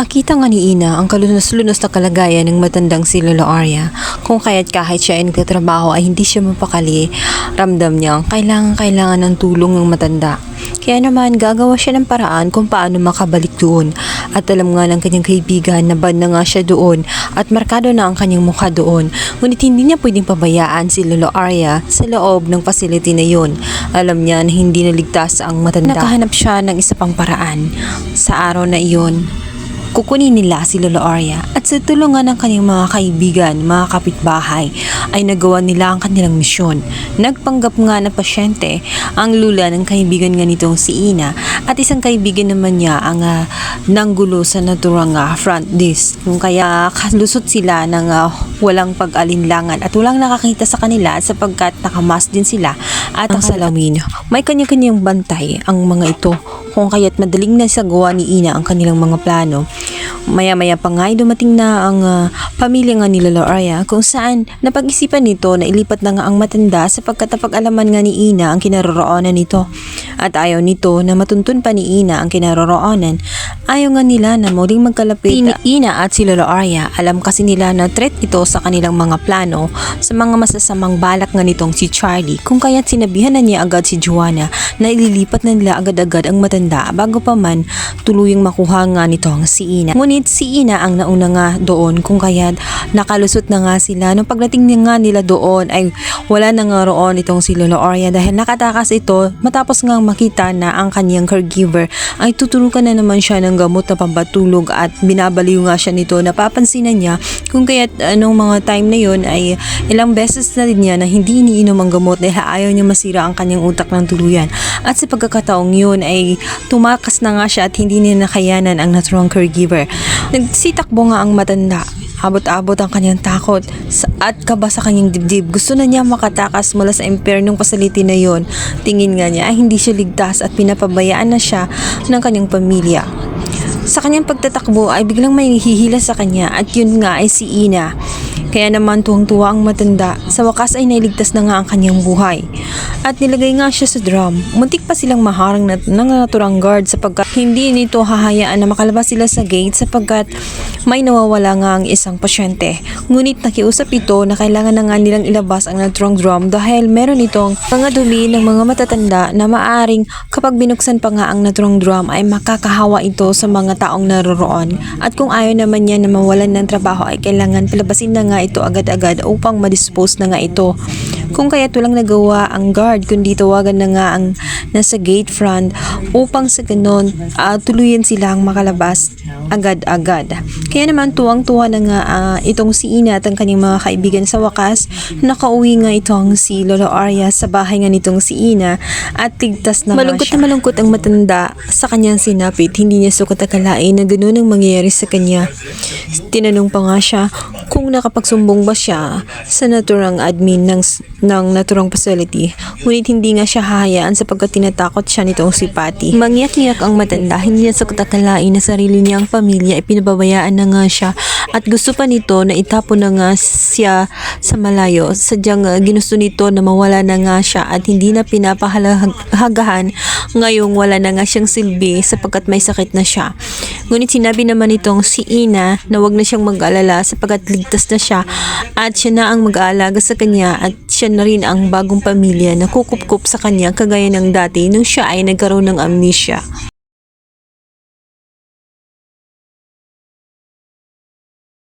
Nakita nga ni Ina ang kalunos-lunos na kalagayan ng matandang si Lola Arya, kung kaya't kahit siya ay nagtatrabaho ay hindi siya mapakali. Ramdam niyang kailangan ng tulong ng matanda. Kaya naman gagawa siya ng paraan kung paano makabalik doon. At alam nga ng kanyang kaibigan na bad na nga siya doon at markado na ang kanyang mukha doon. Ngunit hindi niya pwedeng pabayaan si Lola Arya sa loob ng facility na yun. Alam niya na hindi naligtas ang matanda. Nakahanap siya ng isa pang paraan. Sa araw na iyon, kukunin nila si Lola Arya at sa tulungan ng kanyang mga kaibigan, mga kapitbahay, ay nagawa nila ang kanilang misyon. Nagpanggap nga na pasyente ang lula ng kaibigan nga nitong si Ina at isang kaibigan naman niya ang nanggulo sa naturang front desk. Kung kaya kalusot sila ng walang pag-alinlangan at walang nakakita sa kanila sapagkat nakamas din sila at ang salamin. May kanya-kanyang bantay ang mga ito kung kaya't madaling nasagawa ni Ina ang kanilang mga plano. Maya-maya pa nga ay dumating na ang pamilya nga ni Lola Arya kung saan napag-isipan nito na ilipat na nga ang matanda sapagkat napag-alaman nga ni Ina ang kinaroroonan nito. At ayaw nito na matuntun pa ni Ina ang kinaroroonan. Ayaw nga nila na muling magkalapit ni Ina at si Lola Arya. Alam kasi nila na threat ito sa kanilang mga plano sa mga masasamang balak nga nitong si Charlie. Kung kaya't sinabihan na niya agad si Joanna na ililipat na nila agad-agad ang matanda bago pa man tuluyang makuha nga nitong si Ina. Ngunit si Ina ang nauna nga doon kung kaya't nakalusot na nga sila. Nung pagdating nga nila doon ay wala na nga roon itong si Lola Arya dahil nakatakas ito matapos nga makita na ang kanyang caregiver ay tuturukan na naman siya ng gamot na pampatulog at binabaliw nga siya nito. Napapansinan niya kung kaya't anong mga time na yon ay ilang beses na rin niya na hindi iniinom ang gamot dahil ayaw niya masira ang kanyang utak ng tuluyan. At sa pagkakataong yun ay tumakas na nga siya at hindi niya nakayanan ang naturang caregiver. Nagsitakbo nga ang matanda. Abot-abot ang kanyang takot at kaba sa kanyang dibdib. Gusto na niya makatakas mula sa impernong facility na yon. Tingin nga niya ay hindi siya ligtas at pinapabayaan na siya ng kanyang pamilya. Sa kanyang pagtatakbo ay biglang may hihila sa kanya at yun nga ay si Ina. Kaya naman tuwang-tuwa ang matanda. Sa wakas ay nailigtas na nga ang kanyang buhay. At nilagay nga siya sa drum. Muntik pa silang maharang ng naturang guard sapagkat hindi nito hahayaan na makalabas sila sa gate sapagkat may nawawala nga ang isang pasyente. Ngunit nakiusap ito na kailangan na nga nilang ilabas ang naturang drum dahil meron itong mga dumi ng mga matatanda na maaring kapag binuksan pa nga ang naturang drum ay makakahawa ito sa mga taong naroroon. At kung ayaw naman niya na mawalan ng trabaho ay kailangan palabasin na nga ito agad-agad upang madispose na nga ito. Kung kaya't walang nagawa ang guard kundi tawagan na nga ang nasa gate front upang sa ganon tuluyan silang makalabas agad-agad. Kaya naman tuwang-tuwa na nga itong si Ina at ang kanyang mga kaibigan. Sa wakas nakauwi nga itong si Lola Arya sa bahay nga nitong si Ina at ligtas na malungkot na malungkot ang matanda sa kanyang sinapit. Hindi niya sukat akalain na ganoon ang mangyayari sa kanya. Tinanong pa nga siya kung nakapagsumbong ba siya sa naturang admin ng naturang facility. Ngunit hindi nga siya hahayaan sapagkat tinatakot siya nitong si Patty. Mangyak-ngyak ang matanda. Hindi niya sukat akalain na sarili niyang pamilya ay pinababayaan na nga siya at gusto pa nito na itapon na nga siya sa malayo. Sadyang ginusto nito na mawala na nga siya at hindi na pinapahalagahan ngayong wala na nga siyang silbi sapagkat may sakit na siya. Ngunit sinabi naman nitong si Ina na wag na siyang mag-alala sapagkat ligtas na siya at siya na ang mag-aalaga sa kanya at siya na rin ang bagong pamilya na kukup-kup sa kanya kagaya ng dati nung siya ay nagkaroon ng amnesia.